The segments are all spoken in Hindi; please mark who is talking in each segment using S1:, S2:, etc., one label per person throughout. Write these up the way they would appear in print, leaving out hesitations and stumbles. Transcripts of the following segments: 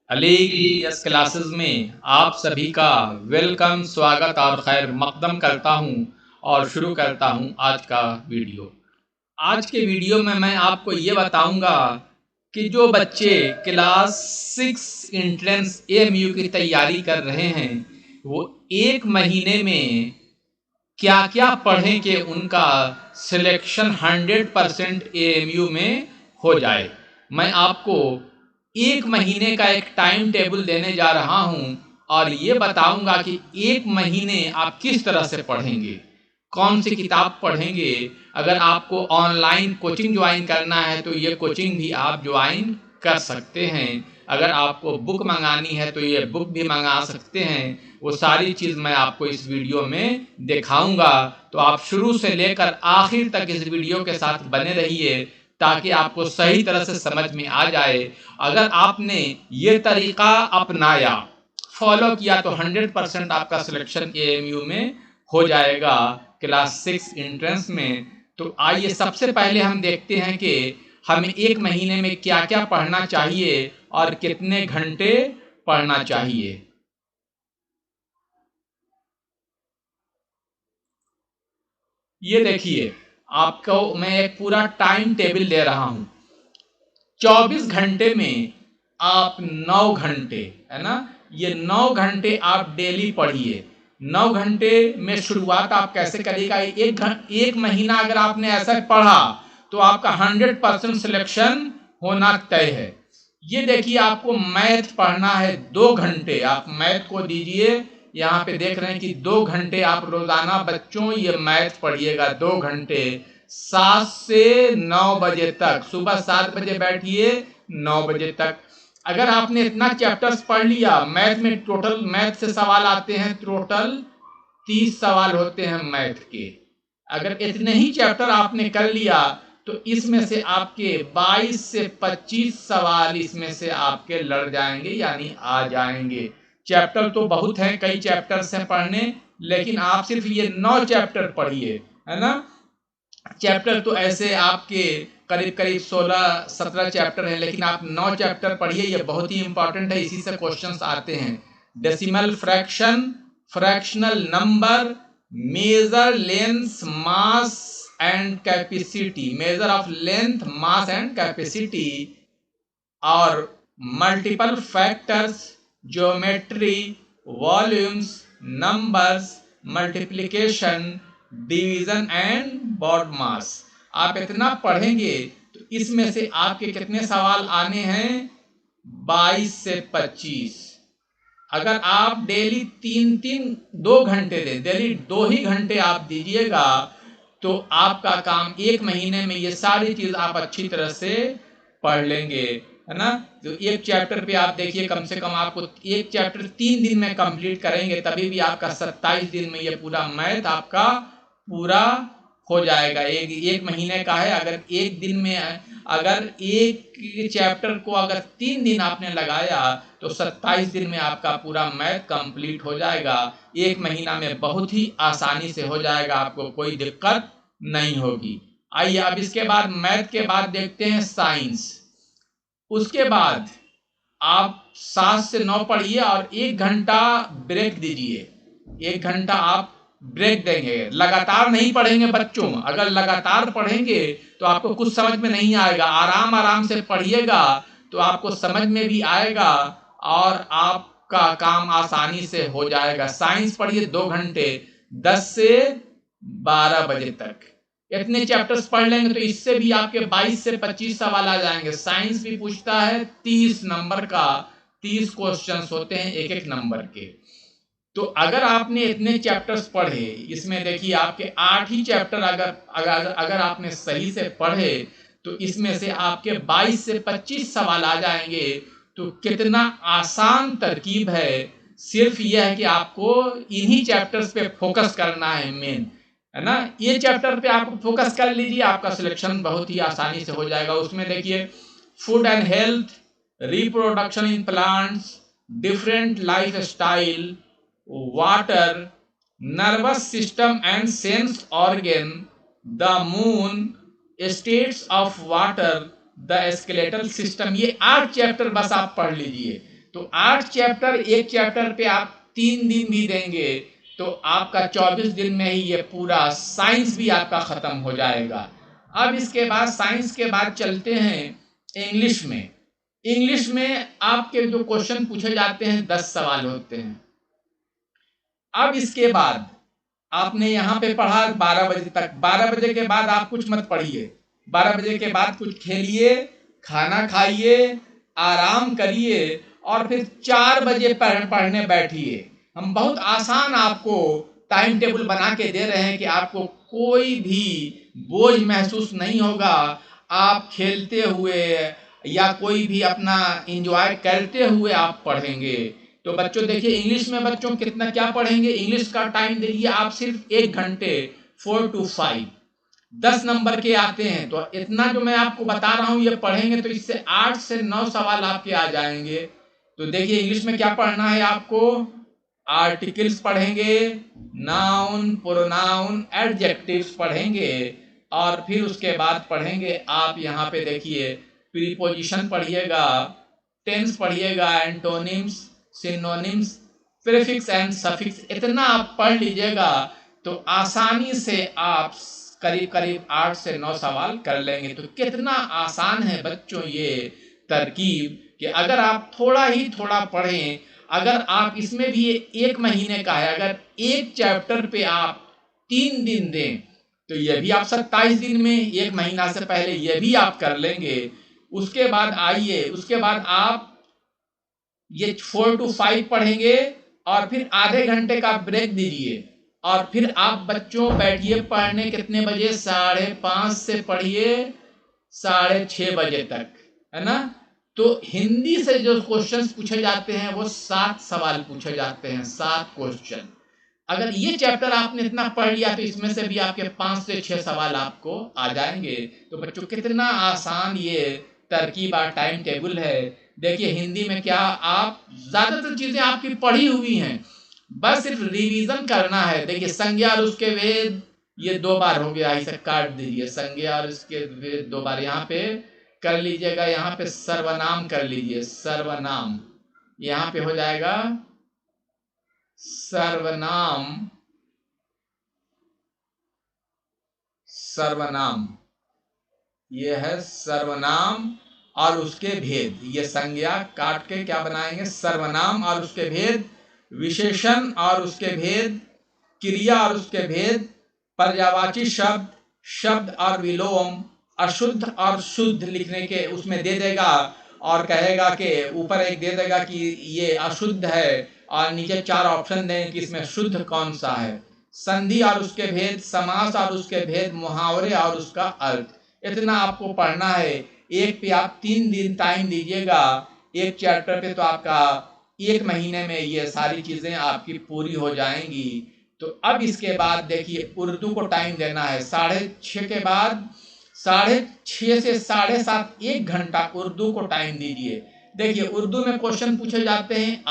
S1: अली यस क्लासेस में आप सभी का वेलकम, स्वागत और खैर मकदम करता हूं और शुरू करता हूं आज का वीडियो। आज के वीडियो में मैं आपको ये बताऊंगा कि जो बच्चे क्लास 6 एंट्रेंस एएमयू की तैयारी कर रहे हैं वो एक महीने में क्या क्या पढ़ें कि उनका सिलेक्शन 100% एएमयू में हो जाए। मैं आपको एक महीने का एक टाइम टेबल देने जा रहा हूं और ये बताऊंगा कि एक महीने आप किस तरह से पढ़ेंगे, कौन सी किताब पढ़ेंगे। अगर आपको ऑनलाइन कोचिंग ज्वाइन करना है तो ये कोचिंग भी आप ज्वाइन कर सकते हैं। अगर आपको बुक मंगानी है तो ये बुक भी मंगा सकते हैं। वो सारी चीज़ मैं आपको इस वीडियो में दिखाऊंगा, तो आप शुरू से लेकर आखिर तक इस वीडियो के साथ बने रहिए ताकि आपको सही तरह से समझ में आ जाए। अगर आपने ये तरीका अपनाया, फॉलो किया तो 100% आपका सिलेक्शन एएमयू में हो जाएगा क्लास 6 एंट्रेंस में। तो आइए सबसे पहले हम देखते हैं कि हमें एक महीने में क्या क्या पढ़ना चाहिए और कितने घंटे पढ़ना चाहिए। ये देखिए, आपको मैं एक पूरा टाइम टेबल दे रहा हूं। 24 घंटे में आप 9 घंटे, है ना, ये 9 घंटे आप डेली पढ़िए। 9 घंटे में शुरुआत आप कैसे करिएगा, एक महीना अगर आपने ऐसा पढ़ा तो आपका 100% सिलेक्शन होना तय है। ये देखिए, आपको मैथ पढ़ना है 2 घंटे, आप मैथ को दीजिए। यहाँ पे देख रहे हैं कि 2 घंटे आप रोजाना बच्चों ये मैथ पढ़िएगा 2 घंटे, 7 से 9 बजे तक। सुबह 7 बजे बैठिए, 9 बजे तक। अगर आपने इतना चैप्टर्स पढ़ लिया, मैथ में टोटल मैथ से सवाल आते हैं, टोटल 30 सवाल होते हैं मैथ के। अगर इतने ही चैप्टर आपने कर लिया तो इसमें से आपके 22 से 25 सवाल इसमें से आपके लड़ जाएंगे, यानी आ जाएंगे। चैप्टर तो बहुत हैं, कई चैप्टर्स हैं पढ़ने, लेकिन आप सिर्फ ये 9 चैप्टर पढ़िए, है ना। चैप्टर तो ऐसे आपके करीब करीब 16-17 चैप्टर हैं, लेकिन आप 9 चैप्टर पढ़िए, ये बहुत ही इंपॉर्टेंट है, इसी से क्वेश्चंस आते हैं। Decimal fraction, fractional number, measure length, mass and capacity, measure of length, mass and capacity, और multiple factors, geometry, volumes, numbers, multiplication, division and BODMAS. आप इतना पढ़ेंगे तो इसमें से आपके कितने सवाल आने हैं, 22 से 25। अगर आप डेली 2 घंटे दें, डेली 2 ही घंटे आप दीजिएगा तो आपका काम एक महीने में ये सारी चीज आप अच्छी तरह से पढ़ लेंगे, है ना। तो एक चैप्टर पे आप देखिए, कम से कम आपको एक चैप्टर 3 दिन में कंप्लीट करेंगे, तभी भी आपका 27 दिन में ये पूरा मैथ आपका पूरा हो जाएगा। एक महीने का है, अगर एक दिन में, अगर एक चैप्टर को अगर 3 दिन आपने लगाया तो 27 दिन में आपका पूरा मैथ कंप्लीट हो जाएगा। एक महीना में बहुत ही आसानी से हो जाएगा, आपको कोई दिक्कत नहीं होगी। आइए अब इसके बाद, मैथ के बाद देखते हैं साइंस। उसके बाद आप 7 से 9 पढ़िए और 1 घंटा ब्रेक दीजिए। 1 घंटा आप ब्रेक देंगे, लगातार नहीं पढ़ेंगे बच्चों। अगर लगातार पढ़ेंगे तो आपको कुछ समझ में नहीं आएगा। आराम आराम से पढ़िएगा तो आपको समझ में भी आएगा और आपका काम आसानी से हो जाएगा। साइंस पढ़िए 2 घंटे, 10 से 12 बजे तक। इतने चैप्टर्स पढ़ लेंगे तो इससे भी आपके 22 से 25 सवाल आ जाएंगे। साइंस भी पूछता है 30 नंबर का, 30 क्वेश्चंस होते हैं एक एक नंबर के। तो अगर आपने इतने चैप्टर्स पढ़े, इसमें देखिए आपके 8 ही चैप्टर अगर अगर अगर आपने सही से पढ़े तो इसमें से आपके 22 से 25 सवाल आ जाएंगे। तो कितना आसान तरकीब है। सिर्फ यह है कि आपको इन्हीं चैप्टर्स पे फोकस करना है मेन, है ना। ये चैप्टर पे आप फोकस कर लीजिए, आपका सिलेक्शन बहुत ही आसानी से हो जाएगा। उसमें देखिए, food and health, reproduction in plants, different life style, water, nervous system and sense organ, the moon, states of water, the skeletal system, ये 8 चैप्टर बस आप पढ़ लीजिए। तो 8 चैप्टर, एक चैप्टर पे आप 3 दिन भी देंगे तो आपका 24 दिन में ही ये पूरा साइंस भी आपका खत्म हो जाएगा। अब इसके बाद साइंस के बाद चलते हैं इंग्लिश में। इंग्लिश में आपके जो क्वेश्चन पूछे जाते हैं 10 सवाल होते हैं। अब इसके बाद आपने यहाँ पे पढ़ा 12 बजे तक, 12 बजे के बाद आप कुछ मत पढ़िए, 12 बजे के बाद कुछ खेलिए, खाना खाइए, आराम करिए और फिर 4 बजे पढ़ने बैठिए। हम बहुत आसान आपको टाइम टेबल बना के दे रहे हैं कि आपको कोई भी बोझ महसूस नहीं होगा। आप खेलते हुए या कोई भी अपना एंजॉय करते हुए आप पढ़ेंगे। तो बच्चों देखिए इंग्लिश में बच्चों कितना क्या पढ़ेंगे। इंग्लिश का टाइम देखिए आप सिर्फ 1 घंटे 4 to 5 10 नंबर के आते हैं। तो इतना जो मैं आपको बता रहा हूं ये पढ़ेंगे तो इससे 8 से 9 सवाल आपके आ जाएंगे। तो देखिए इंग्लिश में क्या पढ़ना है आपको, आर्टिकल्स पढ़ेंगे, नाउन, प्रोनाउन, एडजेक्टिव्स पढ़ेंगे और फिर उसके बाद पढ़ेंगे आप यहाँ पे देखिए प्रीपोजिशन पढ़िएगा, टेंस पढ़िएगा, antonyms, synonyms, prefix and suffix. इतना आप पढ़ लीजिएगा तो आसानी से आप करीब करीब 8 से 9 सवाल कर लेंगे। तो कितना आसान है बच्चों ये तरकीब कि अगर आप थोड़ा ही थोड़ा पढ़ें, अगर आप इसमें भी 1 महीने का है, अगर एक चैप्टर पे आप 3 दिन दें तो ये भी आप 27 दिन में, 1 महीना से पहले ये भी आप कर लेंगे। उसके बाद आइए, उसके बाद आप ये 4 to 5 पढ़ेंगे और फिर आधे घंटे का ब्रेक दीजिए और फिर आप बच्चों बैठिए पढ़ने। कितने बजे, 5:30 से पढ़िए 6:30 बजे तक, है ना। तो हिंदी से जो क्वेश्चंस पूछे जाते हैं वो 7 सवाल पूछे जाते हैं, 7 क्वेश्चन। अगर ये चैप्टर आपने इतना पढ़ लिया तो इसमें से भी आपके 5 से 6 सवाल आपको आ जाएंगे। तो बच्चों कितना आसान ये तरकीब और टाइम टेबल है। देखिए हिंदी में क्या, आप ज्यादातर चीजें आपकी पढ़ी हुई हैं, बस सिर्फ रिवीजन करना है। देखिए संज्ञा और उसके वेद ये 2 बार हो गया, इसे काट दीजिए। संज्ञा और उसके वेद 2 बार यहाँ पे कर लीजिएगा। यहाँ पे सर्वनाम कर लीजिए, सर्वनाम यहाँ पे हो जाएगा सर्वनाम, सर्वनाम ये है सर्वनाम और उसके भेद। ये संज्ञा काट के क्या बनाएंगे, सर्वनाम और उसके भेद, विशेषण और उसके भेद, क्रिया और उसके भेद, पर्यायवाची शब्द, शब्द और विलोम, अशुद्ध और शुद्ध लिखने के उसमें दे देगा और कहेगा कि ऊपर एक दे देगा कि ये अशुद्ध है और नीचे 4 ऑप्शन देंगे कि इसमें शुद्ध कौन सा है। संधि और उसके भेद, समास और उसके भेद, मुहावरे और उसका अर्थ। इतना आपको पढ़ना है। एक पे आप 3 दिन टाइम दीजिएगा एक चैप्टर पे, तो आपका 1 महीने में ये सारी चीजें आपकी पूरी हो जाएंगी। तो अब इसके बाद देखिए उर्दू को टाइम देना है 6:30 के बाद, 6:30 से 7:30 1 घंटा उर्दू को टाइम दीजिए। देखिए उर्दू में क्वेश्चन पूछे जाते हैं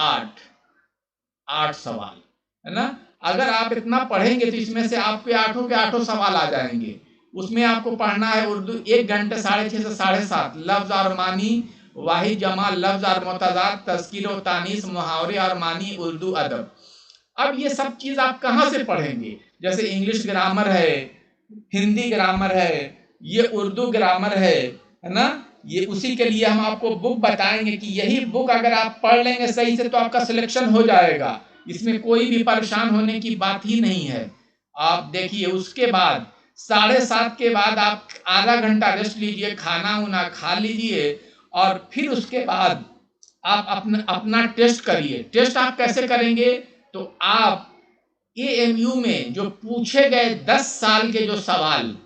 S1: 8 सवाल, है ना। अगर आप इतना पढ़ेंगे तो इसमें से आपके 8 के 8 सवाल आ जाएंगे। उसमें आपको पढ़ना है उर्दू 1 घंटे 6:30 से 7:30, लफ्ज और मानी, वाहिद जमा, लफ्ज और मुतजाद, तज़कीर और तानीस, मुहावरे और मानी, उर्दू अदब। अब ये सब चीज आप कहाँ से पढ़ेंगे, जैसे इंग्लिश ग्रामर है, हिंदी ग्रामर है, ये उर्दू ग्रामर है ना। ये उसी के लिए हम आपको बुक बताएंगे कि यही बुक अगर आप पढ़ लेंगे सही से तो आपका सिलेक्शन हो जाएगा। इसमें कोई भी परेशान होने की बात ही नहीं है। आप देखिए उसके बाद 7:30 के बाद आप आधा घंटा रेस्ट लीजिए, खाना उना खा लीजिए और फिर उसके बाद आप अपना टेस्ट करिए। टेस्ट आप कैसे करेंगे, तो आप एएमयू में जो पूछे गए 10 साल के जो सवाल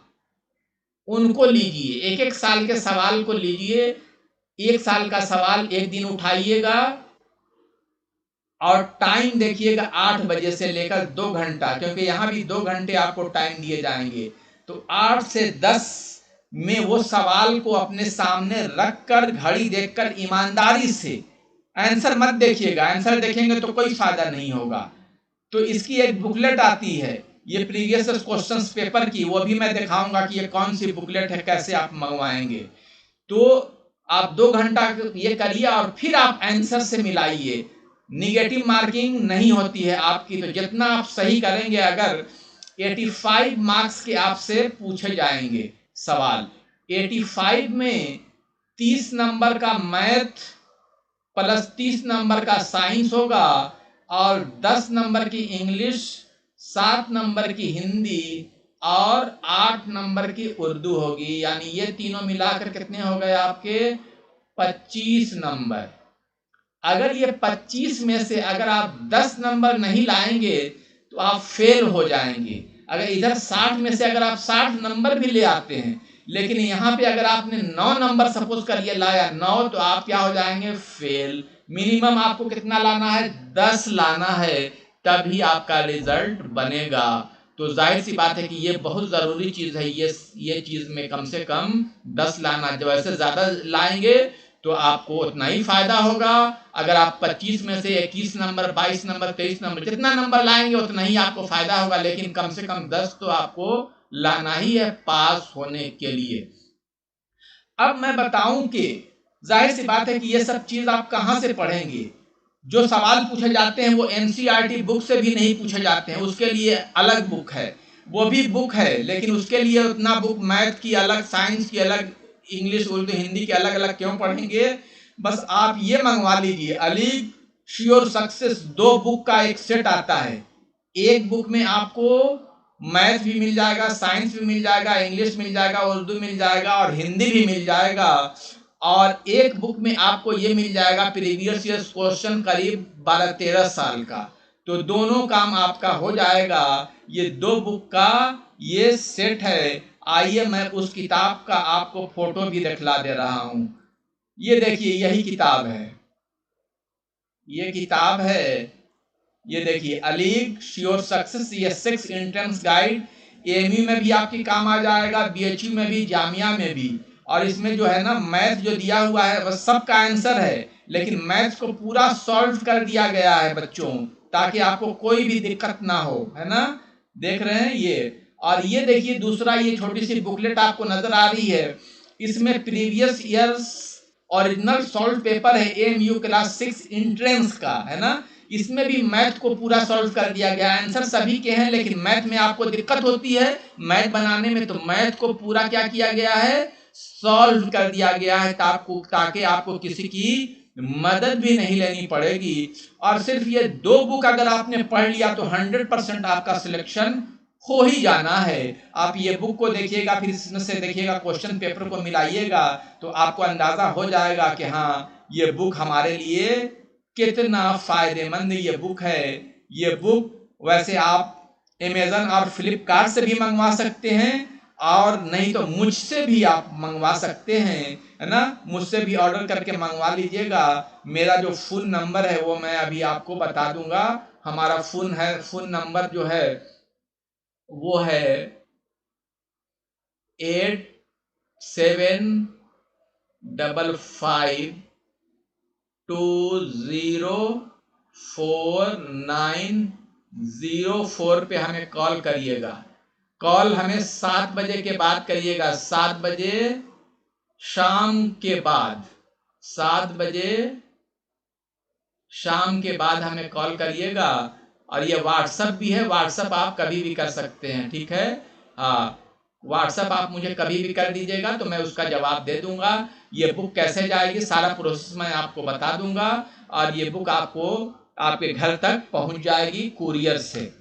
S1: उनको लीजिए, एक एक साल के सवाल को लीजिए। 1 साल का सवाल एक दिन उठाइएगा और टाइम देखिएगा 8 बजे से लेकर 2 घंटा, क्योंकि यहाँ भी 2 घंटे आपको टाइम दिए जाएंगे। तो 8 से 10 में वो सवाल को अपने सामने रखकर घड़ी देखकर ईमानदारी से आंसर मत देखिएगा। आंसर देखेंगे तो कोई फायदा नहीं होगा। तो इसकी एक बुकलेट आती है ये प्रीवियस क्वेश्चंस पेपर की, वो भी मैं दिखाऊंगा कि ये कौन सी बुकलेट है, कैसे आप मंगवाएंगे। तो आप 2 घंटा ये करिए और फिर आप आंसर से मिलाइए। निगेटिव मार्किंग नहीं होती है आपकी, तो जितना आप सही करेंगे, अगर 85 मार्क्स के आपसे पूछे जाएंगे सवाल, 85 में 30 नंबर का मैथ प्लस 30 नंबर का साइंस होगा और 10 नंबर की इंग्लिश, 7 नंबर की हिंदी और 8 नंबर की उर्दू होगी। यानी ये तीनों मिलाकर कितने हो गए आपके? 25 नंबर। अगर ये 25 में से अगर आप 10 नंबर नहीं लाएंगे तो आप फेल हो जाएंगे। अगर इधर 60 में से अगर आप 60 नंबर भी ले आते हैं, लेकिन यहाँ पे अगर आपने 9 नंबर सपोज करिए लाया 9, तो आप क्या हो जाएंगे? फेल। मिनिमम आपको कितना लाना है? 10 लाना है, तभी आपका रिजल्ट बनेगा। तो जाहिर सी बात है कि ये बहुत जरूरी चीज है, ये चीज में कम से कम 10 लाना। जब ऐसे ज्यादा लाएंगे तो आपको उतना ही फायदा होगा। अगर आप 25 में से 21 नंबर, 22 नंबर, 23 नंबर, जितना नंबर लाएंगे उतना ही आपको फायदा होगा, लेकिन कम से कम 10 तो आपको लाना ही है पास होने के लिए। अब मैं बताऊं कि जाहिर सी बात है कि ये सब चीज आप कहां से पढ़ेंगे? जो सवाल पूछे जाते हैं वो एनसीईआरटी बुक से भी नहीं पूछे जाते हैं, उसके लिए अलग बुक है। वो भी बुक है, लेकिन उसके लिए उतना बुक मैथ की अलग, साइंस की अलग, इंग्लिश, उर्दू, हिंदी की अलग अलग क्यों पढ़ेंगे? बस आप ये मंगवा लीजिए, अली श्योर सक्सेस 2 बुक का एक सेट आता है। एक बुक में आपको मैथ भी मिल जाएगा, साइंस भी मिल जाएगा, इंग्लिश मिल जाएगा, उर्दू मिल जाएगा और हिंदी भी मिल जाएगा। और एक बुक में आपको ये मिल जाएगा प्रीवियस ईयर क्वेश्चन करीब 12-13 साल का। तो दोनों काम आपका हो जाएगा। ये 2 बुक का ये सेट है। आइए मैं उस किताब का आपको फोटो भी दिखला दे रहा हूं। ये देखिए, यही किताब है, ये किताब है। ये देखिए, अलीग श्योर सक्सेस, ये 6 एंट्रेंस गाइड। एएमयू में भी आपके काम आ जाएगा, बीएचयू में भी, जामिया में भी। और इसमें जो है ना मैथ जो दिया हुआ है वह सबका आंसर है, लेकिन मैथ को पूरा सॉल्व कर दिया गया है बच्चों, ताकि आपको कोई भी दिक्कत ना हो, है ना? देख रहे हैं ये। और ये देखिए दूसरा, ये छोटी सी बुकलेट आपको नजर आ रही है, इसमें previous years original solve paper है एएमयू क्लास 6 एंट्रेंस का, है ना? इसमें भी मैथ को पूरा सॉल्व कर दिया गया। आंसर सभी के हैं, लेकिन मैथ में आपको दिक्कत होती है मैथ बनाने में, तो मैथ को पूरा क्या किया गया है? सॉल्व कर दिया गया है, ताकि आपको किसी की मदद भी नहीं लेनी पड़ेगी। और सिर्फ ये 2 बुक अगर आपने पढ़ लिया तो 100% आपका सिलेक्शन हो ही जाना है। आप ये बुक को देखिएगा, फिर इसमें से देखिएगा, क्वेश्चन पेपर को मिलाइएगा, तो आपको अंदाजा हो जाएगा कि हाँ ये बुक हमारे लिए कितना फायदेमंद ये बुक है। ये बुक वैसे आप अमेजन और फ्लिपकार्ट से भी मंगवा सकते हैं, और नहीं तो मुझसे भी आप मंगवा सकते हैं, है ना? मुझसे भी ऑर्डर करके मंगवा लीजिएगा। मेरा जो फोन नंबर है वो मैं अभी आपको बता दूंगा। हमारा फोन नंबर जो है वो है 8755204904 पे हमें कॉल करिएगा। कॉल हमें 7 बजे के बाद करिएगा, 7 बजे शाम के बाद, 7 बजे शाम के बाद हमें कॉल करिएगा। और ये व्हाट्सएप भी है, व्हाट्सएप आप कभी भी कर सकते हैं, ठीक है? हाँ, व्हाट्सएप आप मुझे कभी भी कर दीजिएगा तो मैं उसका जवाब दे दूंगा। ये बुक कैसे जाएगी सारा प्रोसेस मैं आपको बता दूंगा, और ये बुक आपको आपके घर तक पहुंच जाएगी कुरियर से।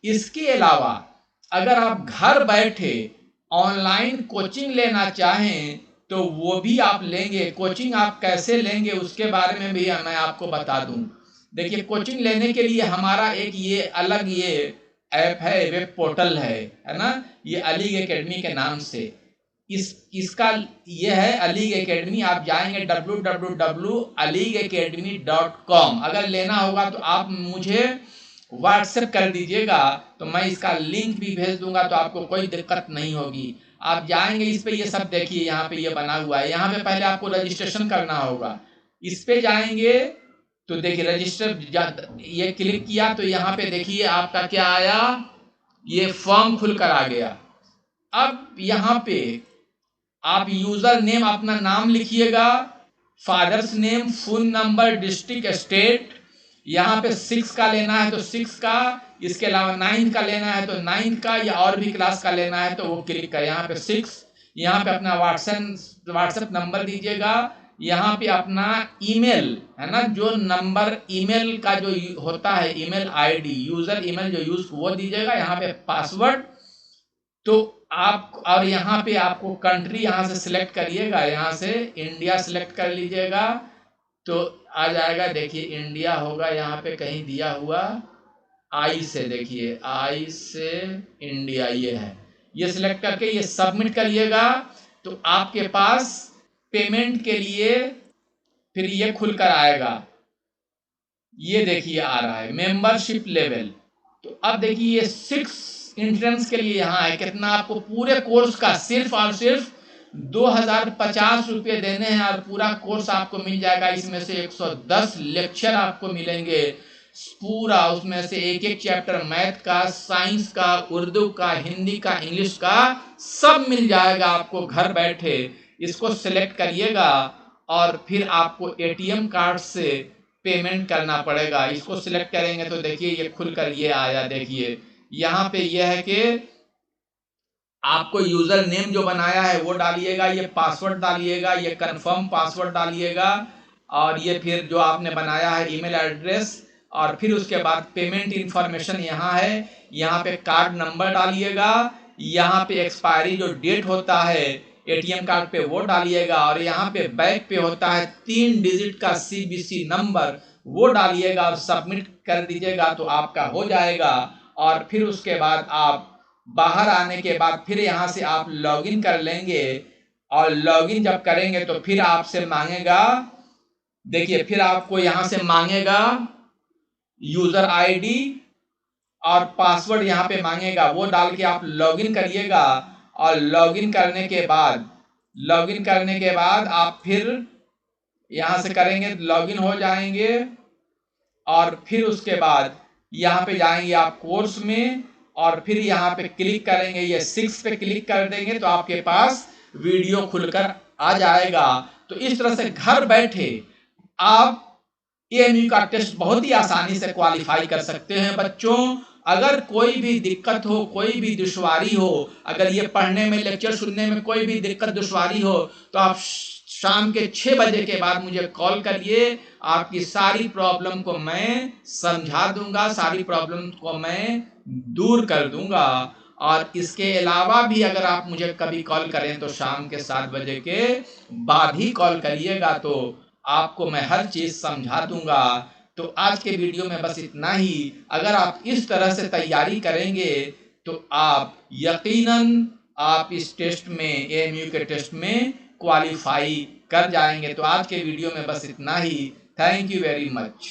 S1: इसके अलावा अगर आप घर बैठे ऑनलाइन कोचिंग लेना चाहें तो वो भी आप लेंगे। कोचिंग आप कैसे लेंगे उसके बारे में भी मैं आपको बता दूं। देखिए, कोचिंग लेने के लिए हमारा एक ये अलग ये ऐप है, वेब पोर्टल है ना? ये अलीग एकेडमी के नाम से। इसका ये है अलीग एकेडमी। आप जाएंगे www.aligacademy.com। अगर लेना होगा तो आप मुझे व्हाट्सएप कर दीजिएगा, तो मैं इसका लिंक भी भेज दूंगा, तो आपको कोई दिक्कत नहीं होगी। आप जाएंगे इस पे, ये सब देखिए यहाँ पे ये बना हुआ है। यहाँ पे पहले आपको रजिस्ट्रेशन करना होगा। इस पे जाएंगे तो देखिए रजिस्टर, ये क्लिक किया तो यहाँ पे देखिए आपका क्या आया, ये फॉर्म खुल कर आ गया। अब यहाँ पे आप यूजर नेम अपना नाम लिखिएगा, father's name, phone number, district, state. यहाँ पे 6 का लेना है तो 6 का, इसके अलावा 9 का लेना है तो 9 का, या और भी क्लास का लेना है तो वो क्लिक कर, यहाँ पे 6। यहाँ पे अपना व्हाट्सएप नंबर दीजिएगा। यहाँ पे अपना ईमेल है ना, जो नंबर ईमेल का जो होता है, ईमेल आईडी, यूजर ईमेल जो यूज, वो दीजिएगा। यहाँ पे पासवर्ड। तो आप, और यहाँ पे आपको कंट्री यहाँ से सिलेक्ट करिएगा, यहाँ से इंडिया सिलेक्ट कर लीजिएगा तो आ जाएगा। देखिए इंडिया होगा यहाँ पे कहीं दिया हुआ, आई से, देखिए आई से इंडिया, ये है। ये सिलेक्ट करके ये सबमिट करिएगा तो आपके पास पेमेंट के लिए फिर ये खुलकर आएगा। ये देखिए आ रहा है मेंबरशिप लेवल। तो अब देखिए ये 6 एंट्रेंस के लिए यहाँ है, कितना आपको पूरे कोर्स का सिर्फ और सिर्फ 2050 रुपये देने हैं और पूरा कोर्स आपको मिल जाएगा। इसमें से 110 लेक्चर आपको मिलेंगे पूरा, उसमें से एक एक चैप्टर मैथ का, साइंस का, उर्दू का, हिंदी का, इंग्लिश का, सब मिल जाएगा आपको घर बैठे। इसको सिलेक्ट करिएगा और फिर आपको एटीएम कार्ड से पेमेंट करना पड़ेगा। इसको सिलेक्ट करेंगे तो देखिए ये खुलकर ये आया। देखिए यहाँ पे ये है कि आपको यूजर नेम जो बनाया है वो डालिएगा, ये पासवर्ड डालिएगा, ये कंफर्म पासवर्ड डालिएगा, और ये फिर जो आपने बनाया है ईमेल एड्रेस, और फिर उसके बाद पेमेंट इंफॉर्मेशन यहाँ है। यहाँ पे कार्ड नंबर डालिएगा, यहाँ पे एक्सपायरी जो डेट होता है एटीएम कार्ड पे वो डालिएगा, और यहाँ पे बैक पे होता है 3 डिजिट का सीबीसी नंबर, वो डालिएगा और सबमिट कर दीजिएगा तो आपका हो जाएगा। और फिर उसके बाद आप बाहर आने के बाद फिर यहाँ से आप लॉगिन कर लेंगे, और लॉगिन जब करेंगे तो फिर आपसे मांगेगा, देखिए फिर आपको यहाँ से मांगेगा यूजर आईडी और पासवर्ड यहाँ पे मांगेगा, वो डाल के आप लॉगिन करिएगा। और लॉगिन करने के बाद आप फिर यहाँ से करेंगे, लॉगिन हो जाएंगे, और फिर उसके बाद यहाँ पे जाएंगे आप कोर्स में, और फिर यहाँ पे क्लिक करेंगे, ये 6 पे क्लिक कर देंगे तो आपके पास वीडियो खुलकर आ जाएगा। तो इस तरह से घर बैठे आप एएमयू का टेस्ट बहुत ही आसानी से क्वालिफाई कर सकते हैं। बच्चों, अगर कोई भी दिक्कत हो, कोई भी दुश्वारी हो, अगर ये पढ़ने में, लेक्चर सुनने में कोई भी दिक्कत दुश्वारी हो, तो आप शाम के 6 बजे के बाद मुझे कॉल करिए। आपकी सारी प्रॉब्लम को मैं समझा दूंगा, सारी प्रॉब्लम को मैं दूर कर दूंगा। और इसके अलावा भी अगर आप मुझे कभी कॉल करें तो शाम के 7 बजे के बाद ही कॉल करिएगा, तो आपको मैं हर चीज समझा दूंगा। तो आज के वीडियो में बस इतना ही। अगर आप इस तरह से तैयारी करेंगे तो आप यकीनन आप इस टेस्ट में, एएमयू के टेस्ट में क्वालिफाई कर जाएंगे। तो आज के वीडियो में बस इतना ही। Thank you very much.